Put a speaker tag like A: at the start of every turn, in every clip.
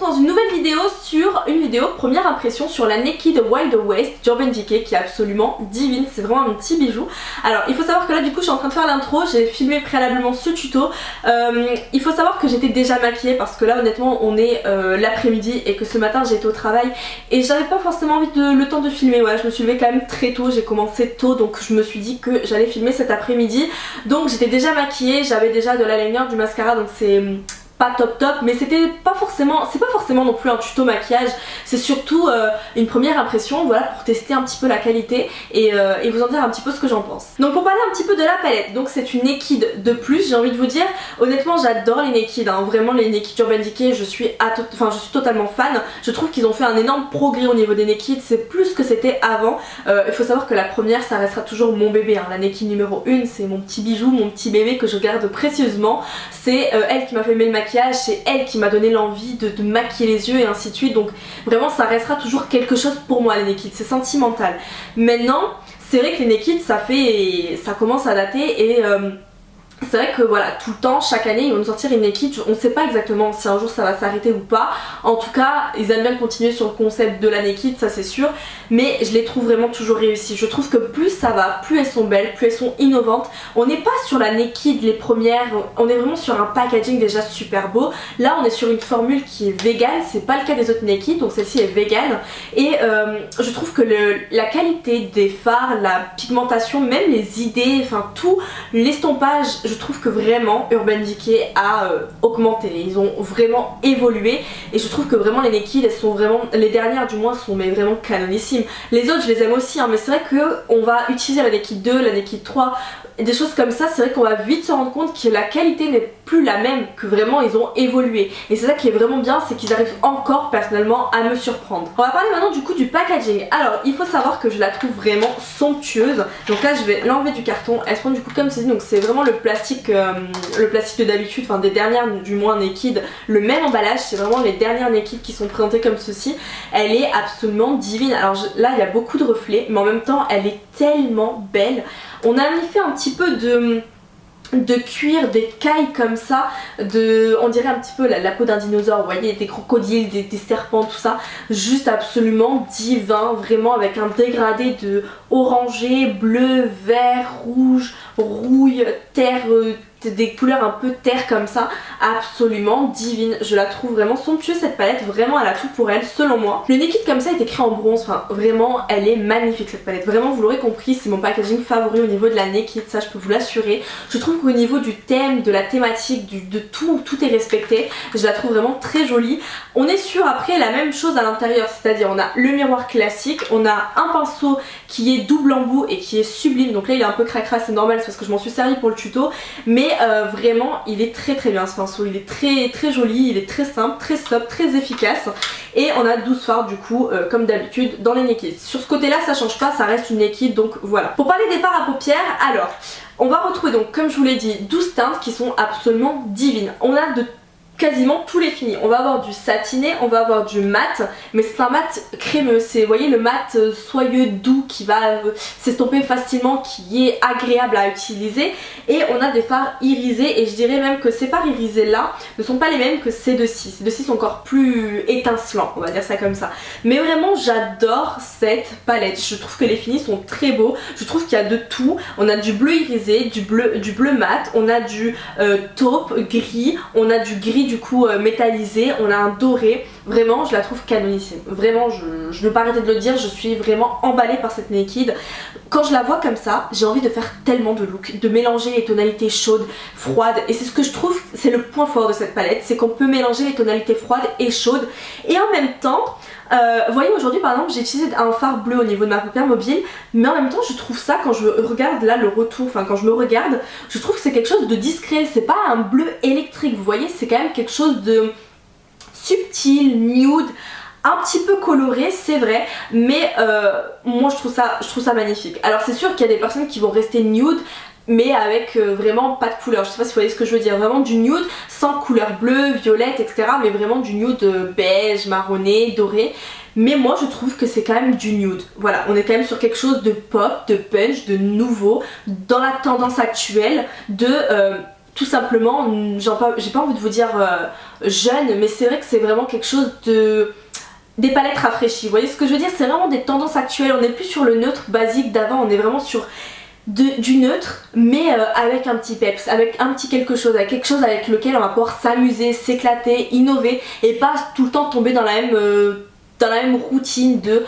A: retrouve dans une nouvelle vidéo sur une vidéo première impression sur la Naked Wild West d'Urban Decay qui est absolument divine, c'est vraiment un petit bijou. Alors il faut savoir que là du coup je suis en train de faire l'intro, j'ai filmé préalablement ce tuto. Il faut savoir que j'étais déjà maquillée parce que là honnêtement on est l'après-midi et que ce matin j'ai été au travail et j'avais pas forcément envie de le temps de filmer. Voilà, je me suis levée quand même très tôt, j'ai commencé tôt donc je me suis dit que j'allais filmer cet après-midi. Donc j'étais déjà maquillée, j'avais déjà de l'eyeliner, du mascara, donc c'est pas top mais c'était pas forcément, c'est pas forcément non plus un tuto maquillage, c'est surtout une première impression, voilà, pour tester un petit peu la qualité et vous en dire un petit peu ce que j'en pense. Donc pour parler un petit peu de la palette, donc c'est une Naked de plus, j'ai envie de vous dire, honnêtement j'adore les Naked, hein, vraiment les Naked Urban Decay, je suis totalement fan, je trouve qu'ils ont fait un énorme progrès au niveau des Naked, c'est plus que c'était avant. Il faut savoir que la première ça restera toujours mon bébé, hein. La Naked numéro 1 c'est mon petit bijou, mon petit bébé que je garde précieusement, c'est elle qui m'a fait aimer le maquillage, c'est elle qui m'a donné l'envie de maquiller les yeux et ainsi de suite, donc vraiment ça restera toujours quelque chose pour moi les Naked, c'est sentimental. Maintenant c'est vrai que les Naked ça commence à dater et c'est vrai que voilà, tout le temps, chaque année ils vont nous sortir une Naked, on ne sait pas exactement si un jour ça va s'arrêter ou pas. En tout cas ils aiment bien continuer sur le concept de la Naked, ça c'est sûr, mais je les trouve vraiment toujours réussies. Je trouve que plus ça va, plus elles sont belles, plus elles sont innovantes. On n'est pas sur la Naked les premières, on est vraiment sur un packaging déjà super beau. Là on est sur une formule qui est vegan, c'est pas le cas des autres Naked, donc celle-ci est vegan. Et je trouve que la qualité des fards, la pigmentation, même les idées, enfin tout, l'estompage, je trouve que vraiment Urban Decay a augmenté, ils ont vraiment évolué et je trouve que vraiment les Naked elles sont vraiment, les dernières du moins sont mais vraiment canonissimes. Les autres je les aime aussi hein, mais c'est vrai qu'on va utiliser la Naked 2, la Naked 3, des choses comme ça, c'est vrai qu'on va vite se rendre compte que la qualité n'est plus la même, que vraiment ils ont évolué. Et c'est ça qui est vraiment bien, c'est qu'ils arrivent encore personnellement à me surprendre. On va parler maintenant du coup du packaging. Alors il faut savoir que je la trouve vraiment somptueuse. Donc là je vais l'enlever du carton, elle se prend du coup comme ceci, donc c'est vraiment le plastique de d'habitude, enfin des dernières du moins Naked, le même emballage, c'est vraiment les dernières Naked qui sont présentées comme ceci. Elle est absolument divine. Alors là il y a beaucoup de reflets, mais en même temps elle est tellement belle. On a mis fait un petit peu de cuir, des cailles comme ça, on dirait un petit peu la peau d'un dinosaure, vous voyez, des crocodiles, des serpents, tout ça, juste absolument divin, vraiment avec un dégradé de orangé, bleu, vert, rouge, rouille, terre, des couleurs un peu terre comme ça, absolument divine. Je la trouve vraiment somptueuse cette palette, vraiment elle a tout pour elle selon moi. Le Naked comme ça est écrit en bronze, enfin vraiment elle est magnifique cette palette, vraiment vous l'aurez compris, c'est mon packaging favori au niveau de la Naked, ça je peux vous l'assurer. Je trouve qu'au niveau du thème, de la thématique, de tout est respecté, je la trouve vraiment très jolie. On est sur après la même chose à l'intérieur, c'est-à-dire on a le miroir classique, on a un pinceau qui est double embout et qui est sublime, donc là il est un peu cracra, c'est normal, c'est parce que je m'en suis servi pour le tuto, mais vraiment il est très bien ce pinceau, il est très joli, il est très simple, très sobre, très efficace et on a 12 fards du coup comme d'habitude dans les Naked. Sur ce côté là ça change pas, ça reste une Naked donc voilà. Pour parler des fards à paupières, alors on va retrouver donc comme je vous l'ai dit 12 teintes qui sont absolument divines. On a de quasiment tous les finis, on va avoir du satiné, on va avoir du mat, mais c'est un mat crémeux, c'est, vous voyez, le mat soyeux, doux, qui va s'estomper facilement, qui est agréable à utiliser, et on a des fards irisés, et je dirais même que ces fards irisés là ne sont pas les mêmes que ces deux-ci. Ces deux-ci sont encore plus étincelants, on va dire ça comme ça, mais vraiment j'adore cette palette, je trouve que les finis sont très beaux, je trouve qu'il y a de tout, on a du bleu irisé, du bleu mat, on a du taupe, gris, on a du gris du coup métallisé, on a un doré, vraiment je la trouve canonissime, vraiment je ne veux pas arrêter de le dire, je suis vraiment emballée par cette Naked. Quand je la vois comme ça, j'ai envie de faire tellement de looks, de mélanger les tonalités chaudes, froides, et c'est ce que je trouve, c'est le point fort de cette palette, c'est qu'on peut mélanger les tonalités froides et chaudes, et en même temps, vous voyez aujourd'hui par exemple j'ai utilisé un fard bleu au niveau de ma paupière mobile, mais en même temps je trouve ça quand je regarde là le retour, enfin quand je me regarde, je trouve que c'est quelque chose de discret, c'est pas un bleu électrique, vous voyez, c'est quand même quelque chose de subtil, nude, un petit peu coloré c'est vrai, mais moi je trouve ça magnifique. Alors c'est sûr qu'il y a des personnes qui vont rester nude mais avec vraiment pas de couleur, je sais pas si vous voyez ce que je veux dire, vraiment du nude sans couleur bleue, violette etc, mais vraiment du nude beige, marronné, doré. Mais moi je trouve que c'est quand même du nude, voilà, on est quand même sur quelque chose de pop, de punch, de nouveau, dans la tendance actuelle, de tout simplement, j'ai pas envie de vous dire jeune, mais c'est vrai que c'est vraiment quelque chose de... des palettes rafraîchies, vous voyez ce que je veux dire, c'est vraiment des tendances actuelles, on n'est plus sur le neutre basique d'avant, on est vraiment sur du neutre, mais avec un petit peps, avec un petit quelque chose avec lequel on va pouvoir s'amuser, s'éclater, innover, et pas tout le temps tomber dans la même routine de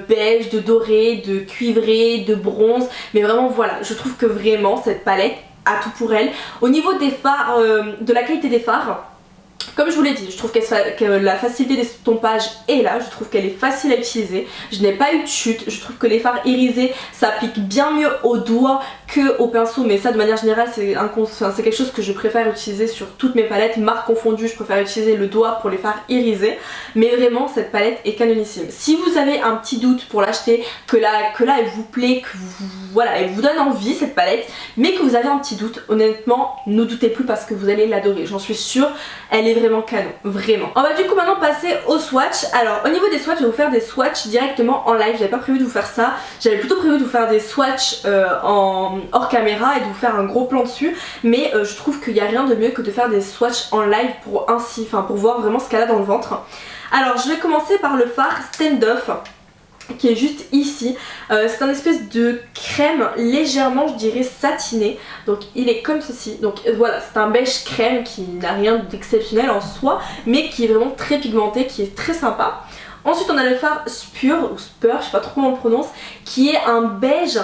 A: beige, de doré, de cuivré, de bronze, mais vraiment voilà, je trouve que vraiment cette palette a tout pour elle. Au niveau des fards, de la qualité des fards, comme je vous l'ai dit, je trouve que la facilité d'estompage est là, je trouve qu'elle est facile à utiliser, je n'ai pas eu de chute, je trouve que les fards irisés s'appliquent bien mieux au doigt que au pinceau, mais ça de manière générale c'est quelque chose que je préfère utiliser sur toutes mes palettes, marques confondues, je préfère utiliser le doigt pour les fards irisés, mais vraiment cette palette est canonissime. Si vous avez un petit doute pour l'acheter, que là elle vous plaît, voilà, elle vous donne envie cette palette, mais que vous avez un petit doute, honnêtement ne doutez plus parce que vous allez l'adorer, j'en suis sûre, elle est vraiment canon, vraiment. On va du coup maintenant passer aux swatchs. Alors au niveau des swatchs, je vais vous faire des swatchs directement en live, j'avais pas prévu de vous faire ça, j'avais plutôt prévu de vous faire des swatchs hors caméra et de vous faire un gros plan dessus, mais je trouve qu'il n'y a rien de mieux que de faire des swatchs en live pour pour voir vraiment ce qu'elle a dans le ventre. Alors je vais commencer par le fard Standoff qui est juste ici, c'est un espèce de crème légèrement je dirais satiné, donc il est comme ceci, donc voilà c'est un beige crème qui n'a rien d'exceptionnel en soi mais qui est vraiment très pigmenté, qui est très sympa. Ensuite on a le fard Spur ou Spur, je sais pas trop comment on le prononce, qui est un beige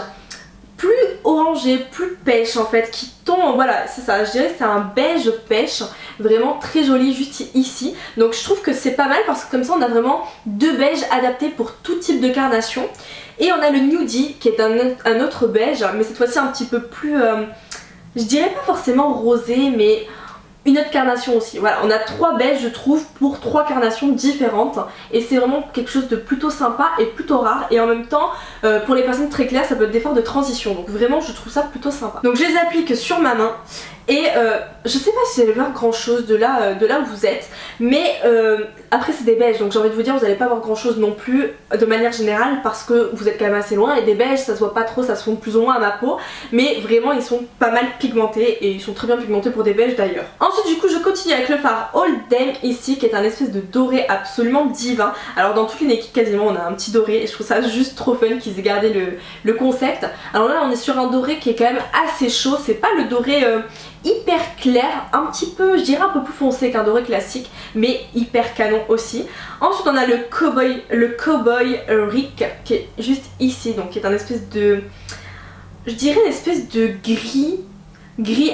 A: plus orangé, plus pêche en fait, qui tombe, voilà c'est ça, je dirais que c'est un beige pêche, vraiment très joli juste ici, donc je trouve que c'est pas mal parce que comme ça on a vraiment deux beiges adaptés pour tout type de carnation. Et on a le Nudie qui est un autre beige, mais cette fois-ci un petit peu plus, je dirais pas forcément rosé, mais une autre carnation aussi. Voilà, on a trois beiges je trouve pour trois carnations différentes et c'est vraiment quelque chose de plutôt sympa et plutôt rare, et en même temps pour les personnes très claires ça peut être des fards de transition, donc vraiment je trouve ça plutôt sympa. Donc je les applique sur ma main et je sais pas si vous allez voir grand chose de là où vous êtes, mais après c'est des beiges donc j'ai envie de vous dire vous allez pas voir grand chose non plus de manière générale parce que vous êtes quand même assez loin, et des beiges ça se voit pas trop, ça se fond plus ou moins à ma peau, mais vraiment ils sont pas mal pigmentés et ils sont très bien pigmentés pour des beiges d'ailleurs. Ensuite du coup je continue avec le fard All Them ici qui est un espèce de doré absolument divin. Alors dans toutes les Naked quasiment on a un petit doré et je trouve ça juste trop fun qu'ils aient gardé le concept. Alors là on est sur un doré qui est quand même assez chaud, c'est pas le doré hyper clair, un petit peu, je dirais un peu plus foncé qu'un doré classique, mais hyper canon aussi. Ensuite on a le Cowboy Rick qui est juste ici, donc qui est un espèce de, je dirais une espèce de gris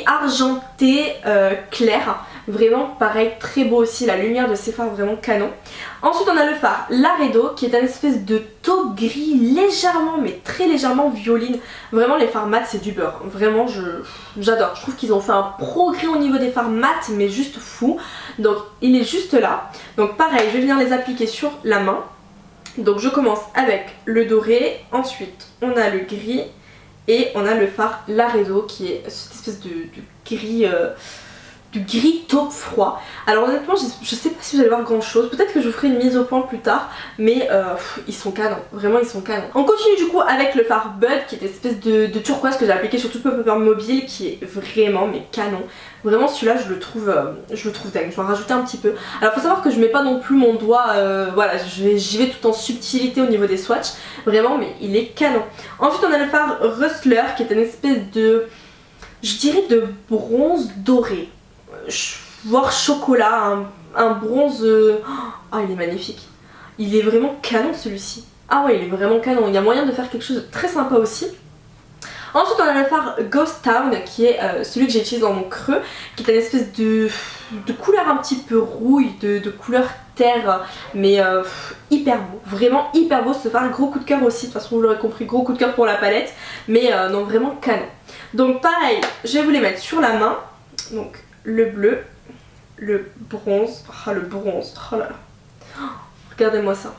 A: argenté clair, vraiment pareil, très beau aussi, la lumière de ces fards vraiment canon. Ensuite on a le fard Laredo qui est un espèce de taupe gris légèrement mais très légèrement violine. Vraiment les fards mat c'est du beurre, vraiment j'adore, je trouve qu'ils ont fait un progrès au niveau des fards mat mais juste fou. Donc il est juste là, donc pareil je vais venir les appliquer sur la main. Donc je commence avec le doré, ensuite on a le gris et on a le fard Laredo qui est cette espèce de gris taupe froid. Alors honnêtement je sais pas si vous allez voir grand chose, peut-être que je vous ferai une mise au point plus tard, mais ils sont canons, vraiment ils sont canons. On continue du coup avec le fard Bud qui est une espèce de turquoise que j'ai appliqué sur toute ma paupière mobile qui est vraiment mais canon. Vraiment celui-là je le trouve dingue, je vais en rajouter un petit peu. Alors faut savoir que je mets pas non plus mon doigt, voilà j'y vais tout en subtilité au niveau des swatchs, vraiment mais il est canon. Ensuite on a le fard Rustler qui est une espèce de, je dirais de bronze doré, voire chocolat, un bronze, ah il est magnifique, il est vraiment canon celui-ci, ah ouais il est vraiment canon, il y a moyen de faire quelque chose de très sympa aussi. Ensuite on a le fard Ghost Town qui est celui que j'ai utilisé dans mon creux, qui est une espèce de couleur un petit peu rouille, de couleur terre, mais hyper beau, vraiment hyper beau ce fard, gros coup de cœur aussi, de toute façon vous l'aurez compris, gros coup de cœur pour la palette, mais non vraiment canon. Donc pareil, je vais vous les mettre sur la main, donc le bleu, le bronze, oh là là, oh, regardez-moi ça.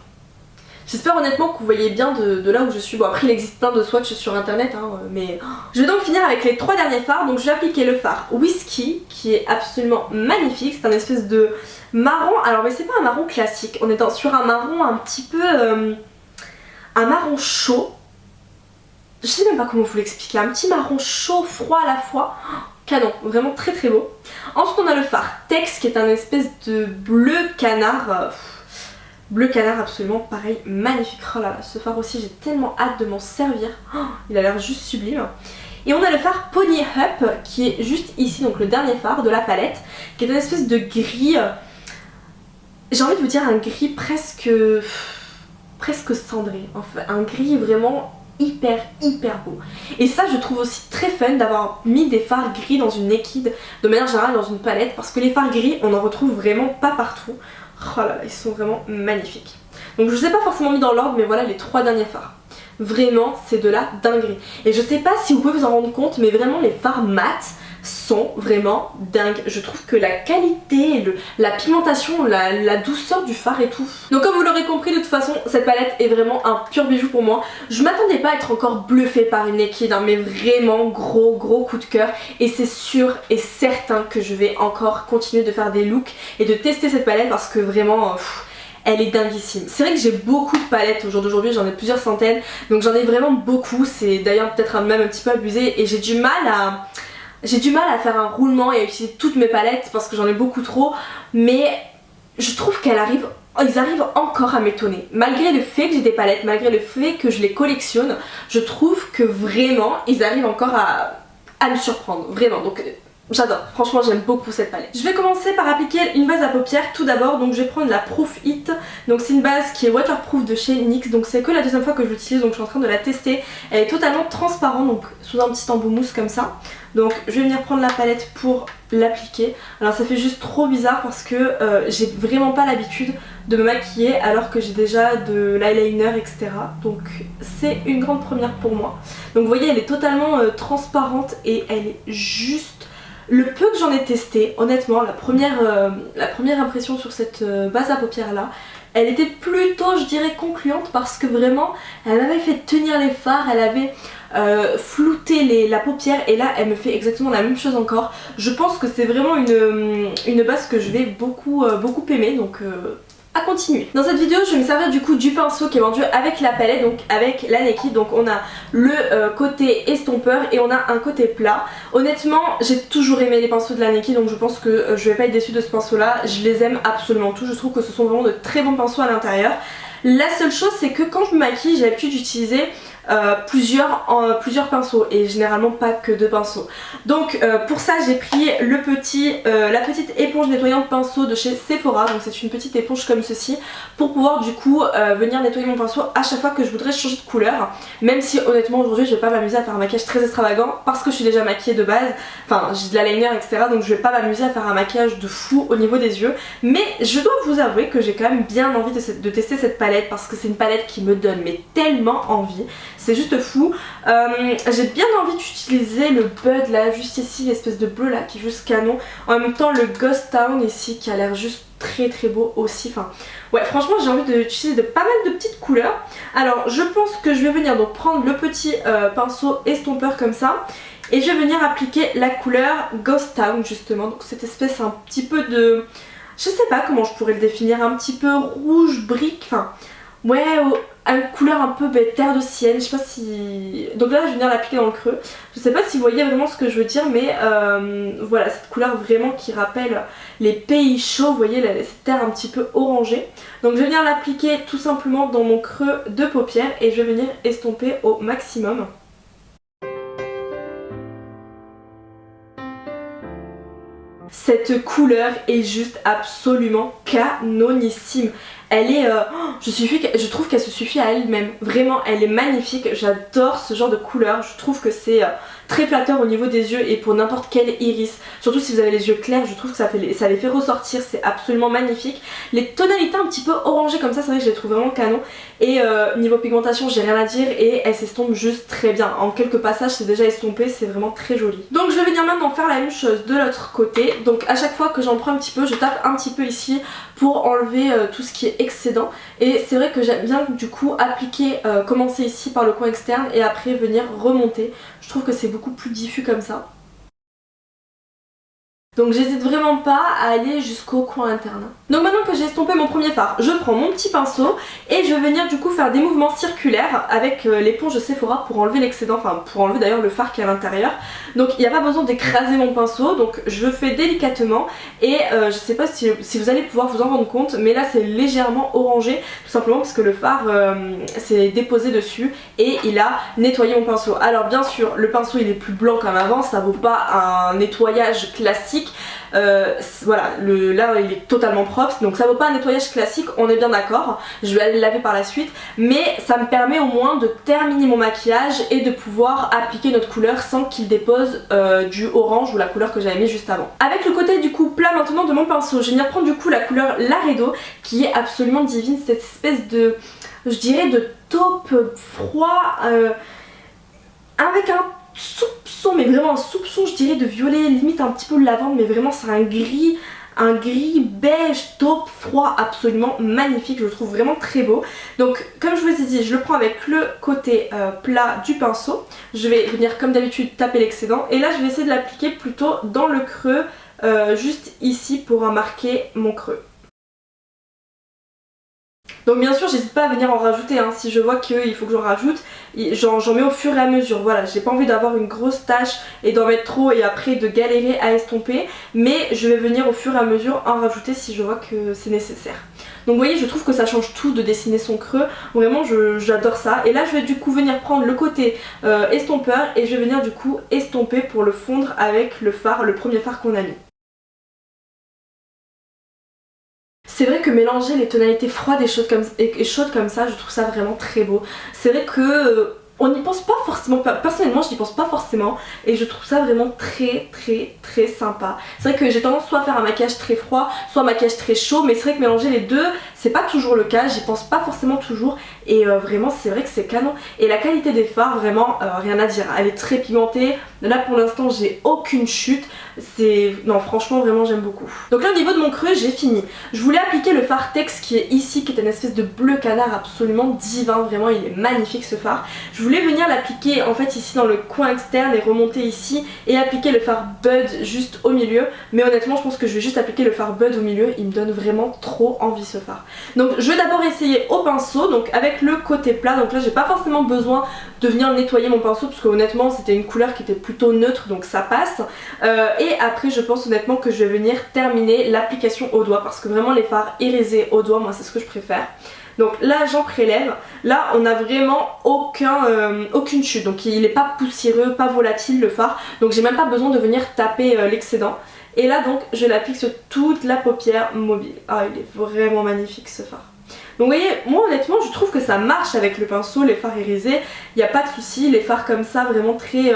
A: J'espère honnêtement que vous voyez bien de là où je suis. Bon après il existe plein de swatchs sur internet hein, mais... Je vais donc finir avec les trois derniers fards. Donc je vais appliquer le fard Whisky qui est absolument magnifique. C'est un espèce de marron, alors mais c'est pas un marron classique. On est sur un marron un petit peu... un marron chaud. Je sais même pas comment vous l'expliquer. Un petit marron chaud, froid à la fois. canon, vraiment très très beau. Ensuite on a le fard Tex qui est un espèce de bleu canard. Bleu canard absolument pareil, magnifique. Oh là là, ce fard aussi j'ai tellement hâte de m'en servir. Oh, il a l'air juste sublime. Et on a le fard Pony Up qui est juste ici, donc le dernier fard de la palette, qui est une espèce de gris, j'ai envie de vous dire un gris presque cendré, enfin un gris vraiment hyper beau. Et ça je trouve aussi très fun d'avoir mis des fards gris dans une Naked, de manière générale dans une palette, parce que les fards gris on en retrouve vraiment pas partout. Oh là là, ils sont vraiment magnifiques. Donc je vous ai pas forcément mis dans l'ordre, mais voilà les 3 derniers fards. Vraiment c'est de la dinguerie. Et je sais pas si vous pouvez vous en rendre compte, mais vraiment les fards mat sont vraiment dingues. Je trouve que la qualité, la pigmentation, la douceur du fard et tout. Donc comme vous l'aurez compris, de toute façon cette palette est vraiment un pur bijou pour moi. Je m'attendais pas à être encore bluffée par une Naked, hein, mais vraiment gros coup de cœur. Et c'est sûr et certain que je vais encore continuer de faire des looks et de tester cette palette parce que vraiment... elle est dinguissime. C'est vrai que j'ai beaucoup de palettes au jour d'aujourd'hui, j'en ai plusieurs centaines, donc j'en ai vraiment beaucoup. C'est d'ailleurs peut-être même un petit peu abusé et j'ai du mal à faire un roulement et à utiliser toutes mes palettes parce que j'en ai beaucoup trop, mais je trouve ils arrivent encore à m'étonner. Malgré le fait que j'ai des palettes, malgré le fait que je les collectionne, je trouve que vraiment ils arrivent encore à me surprendre, vraiment. Donc j'adore, franchement j'aime beaucoup cette palette. Je vais commencer par appliquer une base à paupières tout d'abord, donc je vais prendre la Proof It. Donc c'est une base qui est waterproof de chez NYX, donc c'est que la deuxième fois que je l'utilise, donc je suis en train de la tester. Elle est totalement transparente, donc sous un petit embout mousse comme ça. Donc je vais venir prendre la palette pour l'appliquer. Alors ça fait juste trop bizarre parce que j'ai vraiment pas l'habitude de me maquiller alors que j'ai déjà de l'eyeliner etc. Donc c'est une grande première pour moi. Donc vous voyez elle est totalement transparente et elle est juste... Le peu que j'en ai testé, honnêtement, la première impression sur cette base à paupières là, elle était plutôt, je dirais, concluante parce que vraiment, elle m'avait fait tenir les fards, elle avait flouté la paupière et là, elle me fait exactement la même chose encore. Je pense que c'est vraiment une base que je vais beaucoup aimer, donc... à continuer. Dans cette vidéo je vais me servir du coup du pinceau qui est vendu avec la palette, donc avec la Naked. Donc on a le côté estompeur et on a un côté plat. Honnêtement j'ai toujours aimé les pinceaux de la Naked, donc je pense que je vais pas être déçue de ce pinceau là. Je les aime absolument tous, je trouve que ce sont vraiment de très bons pinceaux à l'intérieur. La seule chose c'est que quand je me maquille j'ai l'habitude d'utiliser plusieurs pinceaux et généralement pas que 2 pinceaux. Donc pour ça j'ai pris la petite éponge nettoyante pinceau de chez Sephora. Donc c'est une petite éponge comme ceci pour pouvoir du coup venir nettoyer mon pinceau à chaque fois que je voudrais changer de couleur. Même si honnêtement aujourd'hui je vais pas m'amuser à faire un maquillage très extravagant parce que je suis déjà maquillée de base. Enfin j'ai de l'eyeliner etc. Donc je vais pas m'amuser à faire un maquillage de fou au niveau des yeux. Mais je dois vous avouer que j'ai quand même bien envie de tester cette palette parce que c'est une palette qui me donne mais tellement envie. C'est juste fou. J'ai bien envie d'utiliser le Bud là, juste ici, l'espèce de bleu là qui est juste canon. En même temps le Ghost Town ici qui a l'air juste très beau aussi. Enfin ouais franchement j'ai envie d'utiliser pas mal de petites couleurs. Alors je pense que je vais venir donc prendre le petit pinceau estompeur comme ça. Et je vais venir appliquer la couleur Ghost Town justement. Donc cette espèce un petit peu de... Je sais pas comment je pourrais le définir, un petit peu rouge brique, enfin... Ouais, une couleur un peu terre de sienne, je sais pas si... Donc là je vais venir l'appliquer dans le creux. Je sais pas si vous voyez vraiment ce que je veux dire, mais voilà, cette couleur vraiment qui rappelle les pays chauds, vous voyez cette terre un petit peu orangée. Donc je vais venir l'appliquer tout simplement dans mon creux de paupière et je vais venir estomper au maximum. Cette couleur est juste absolument canonissime. Elle est... je trouve qu'elle se suffit à elle-même. Vraiment, elle est magnifique. J'adore ce genre de couleur. Je trouve que c'est très flatteur au niveau des yeux et pour n'importe quel iris. Surtout si vous avez les yeux clairs, je trouve que ça les fait ressortir. C'est absolument magnifique. Les tonalités un petit peu orangées comme ça, c'est vrai que je les trouve vraiment canon. Et niveau pigmentation, j'ai rien à dire et elle s'estompe juste très bien. En quelques passages, c'est déjà estompé. C'est vraiment très joli. Donc je vais venir maintenant faire la même chose de l'autre côté. Donc à chaque fois que j'en prends un petit peu, je tape un petit peu ici pour enlever tout ce qui est excédent. Et c'est vrai que j'aime bien du coup appliquer, commencer ici par le coin externe et après venir remonter. Je trouve que c'est beaucoup plus diffus comme ça. Donc j'hésite vraiment pas à aller jusqu'au coin interne. Donc maintenant que j'ai estompé mon premier fard, je prends mon petit pinceau et je vais venir du coup faire des mouvements circulaires avec l'éponge de Sephora pour enlever l'excédent, enfin pour enlever d'ailleurs le fard qui est à l'intérieur. Donc il n'y a pas besoin d'écraser mon pinceau, donc je le fais délicatement et je sais pas si vous allez pouvoir vous en rendre compte, mais là c'est légèrement orangé, tout simplement parce que le fard s'est déposé dessus et il a nettoyé mon pinceau. Alors bien sûr le pinceau il est plus blanc comme avant, ça vaut pas un nettoyage classique. Voilà, là il est totalement propre, donc ça vaut pas un nettoyage classique, on est bien d'accord. Je vais aller le laver par la suite, mais ça me permet au moins de terminer mon maquillage et de pouvoir appliquer notre couleur sans qu'il dépose du orange ou la couleur que j'avais mis juste avant. Avec le côté du coup plat maintenant de mon pinceau, je vais venir prendre du coup la couleur Laredo qui est absolument divine, cette espèce de, je dirais, de taupe froid avec un soupçon, mais vraiment un soupçon je dirais de violet, limite un petit peu de lavande, mais vraiment c'est un gris beige taupe froid absolument magnifique, je le trouve vraiment très beau. Donc comme je vous ai dit, je le prends avec le côté plat du pinceau, je vais venir comme d'habitude taper l'excédent et là je vais essayer de l'appliquer plutôt dans le creux, juste ici pour marquer mon creux. Donc bien sûr j'hésite pas à venir en rajouter, hein. Si je vois qu'il faut que j'en rajoute, j'en mets au fur et à mesure. Voilà, j'ai pas envie d'avoir une grosse tache et d'en mettre trop et après de galérer à estomper, mais je vais venir au fur et à mesure en rajouter si je vois que c'est nécessaire. Donc vous voyez, je trouve que ça change tout de dessiner son creux, vraiment j'adore ça. Et là je vais du coup venir prendre le côté estompeur et je vais venir du coup estomper pour le fondre avec le fard, le premier fard qu'on a mis. C'est vrai que mélanger les tonalités froides et chaudes comme ça, je trouve ça vraiment très beau. C'est vrai que on n'y pense pas forcément, personnellement je n'y pense pas forcément et je trouve ça vraiment très sympa. C'est vrai que j'ai tendance soit à faire un maquillage très froid, soit un maquillage très chaud, mais c'est vrai que mélanger les deux c'est pas toujours le cas, j'y pense pas forcément toujours et vraiment c'est vrai que c'est canon. Et la qualité des fards, vraiment rien à dire, elle est très pigmentée, là pour l'instant j'ai aucune chute, non franchement vraiment j'aime beaucoup. Donc là au niveau de mon creux j'ai fini. Je voulais appliquer le fard Tex qui est ici, qui est une espèce de bleu canard absolument divin, vraiment il est magnifique ce fard. Je voulais venir l'appliquer en fait ici dans le coin externe et remonter ici et appliquer le fard Bud juste au milieu, mais honnêtement je pense que je vais juste appliquer le fard Bud au milieu, il me donne vraiment trop envie ce fard. Donc je vais d'abord essayer au pinceau, donc avec le côté plat, donc là j'ai pas forcément besoin de venir nettoyer mon pinceau parce que honnêtement c'était une couleur qui était plutôt neutre donc ça passe. Et après je pense honnêtement que je vais venir terminer l'application au doigt parce que vraiment les fards irisés au doigt, moi c'est ce que je préfère. Donc là j'en prélève, là on n'a vraiment aucune chute, donc il n'est pas poussiéreux, pas volatile le fard, donc j'ai même pas besoin de venir taper l'excédent. Et là donc je l'applique sur toute la paupière mobile. Ah il est vraiment magnifique ce fard. Donc vous voyez, moi honnêtement je trouve que ça marche avec le pinceau, les fards irisés, il n'y a pas de souci, les fards comme ça vraiment très...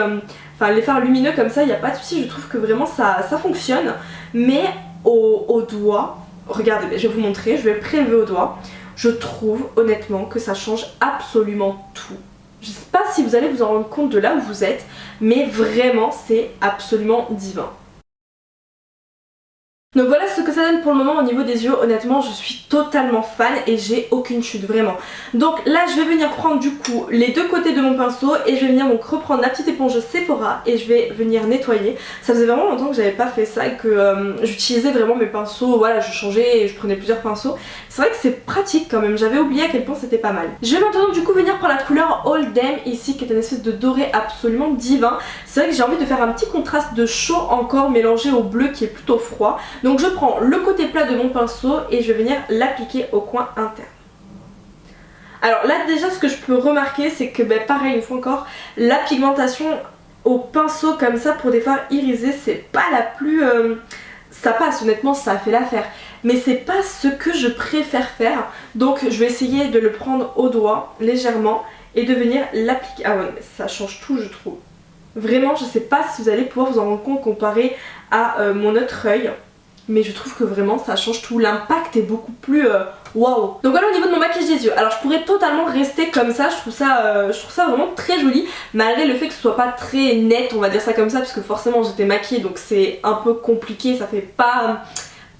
A: Enfin les fards lumineux comme ça, il n'y a pas de souci, je trouve que vraiment ça fonctionne. Mais au doigt, regardez, je vais vous montrer, je vais prélever au doigt. Je trouve honnêtement que ça change absolument tout. Je sais pas si vous allez vous en rendre compte de là où vous êtes, mais vraiment c'est absolument divin. Donc voilà ce que ça donne pour le moment au niveau des yeux, honnêtement je suis totalement fan et j'ai aucune chute vraiment. Donc là je vais venir prendre du coup les deux côtés de mon pinceau et je vais venir donc reprendre la petite éponge Sephora et je vais venir nettoyer. Ça faisait vraiment longtemps que j'avais pas fait ça et que j'utilisais vraiment mes pinceaux, voilà je changeais et je prenais plusieurs pinceaux. C'est vrai que c'est pratique quand même, j'avais oublié à quel point c'était pas mal. Je vais maintenant du coup venir prendre la couleur Hold'em ici qui est une espèce de doré absolument divin. C'est vrai que j'ai envie de faire un petit contraste de chaud encore mélangé au bleu qui est plutôt froid. Donc je prends le côté plat de mon pinceau et je vais venir l'appliquer au coin interne. Alors là déjà ce que je peux remarquer c'est que pareil une fois encore, la pigmentation au pinceau comme ça pour des fards irisés c'est pas la plus... ça passe honnêtement, ça a fait l'affaire. Mais c'est pas ce que je préfère faire. Donc je vais essayer de le prendre au doigt légèrement et de venir l'appliquer. Ah ouais mais ça change tout je trouve. Vraiment je sais pas si vous allez pouvoir vous en rendre compte comparé à mon autre œil. Mais je trouve que vraiment ça change tout, l'impact est beaucoup plus waouh. Donc voilà au niveau de mon maquillage des yeux. Alors je pourrais totalement rester comme ça, je trouve ça vraiment très joli. Malgré le fait que ce soit pas très net, on va dire ça comme ça, parce que forcément j'étais maquillée donc c'est un peu compliqué, ça fait pas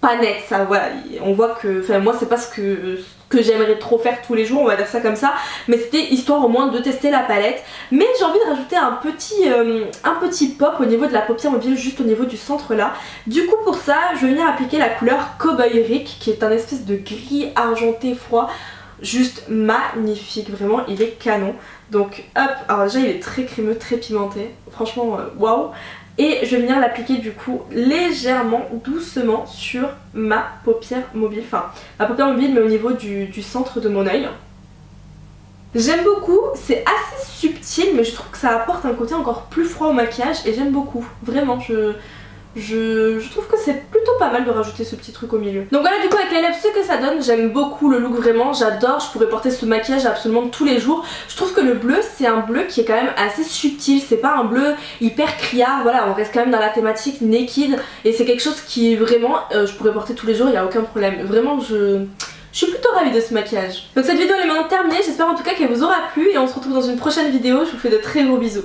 A: pas net, ça voilà, on voit que, enfin moi c'est pas ce que j'aimerais trop faire tous les jours, on va dire ça comme ça, mais c'était histoire au moins de tester la palette. Mais j'ai envie de rajouter un petit pop au niveau de la paupière mobile, juste au niveau du centre là. Du coup pour ça je vais venir appliquer la couleur Cowboy Rick, qui est un espèce de gris argenté froid, juste magnifique, vraiment il est canon. Donc hop, alors déjà il est très crémeux, très pimenté, franchement waouh. Et je vais venir l'appliquer du coup légèrement, doucement sur ma paupière mobile, enfin ma paupière mobile mais au niveau du centre de mon œil. J'aime beaucoup, c'est assez subtil mais je trouve que ça apporte un côté encore plus froid au maquillage et j'aime beaucoup, vraiment je trouve que c'est plutôt pas mal de rajouter ce petit truc au milieu. Donc voilà du coup avec les lèvres ce que ça donne, j'aime beaucoup le look vraiment, j'adore, je pourrais porter ce maquillage absolument tous les jours. Je trouve que le bleu c'est un bleu qui est quand même assez subtil, c'est pas un bleu hyper criard, voilà on reste quand même dans la thématique naked et c'est quelque chose qui vraiment je pourrais porter tous les jours, il n'y a aucun problème. Vraiment je suis plutôt ravie de ce maquillage. Donc cette vidéo elle est maintenant terminée, j'espère en tout cas qu'elle vous aura plu et on se retrouve dans une prochaine vidéo, je vous fais de très gros bisous.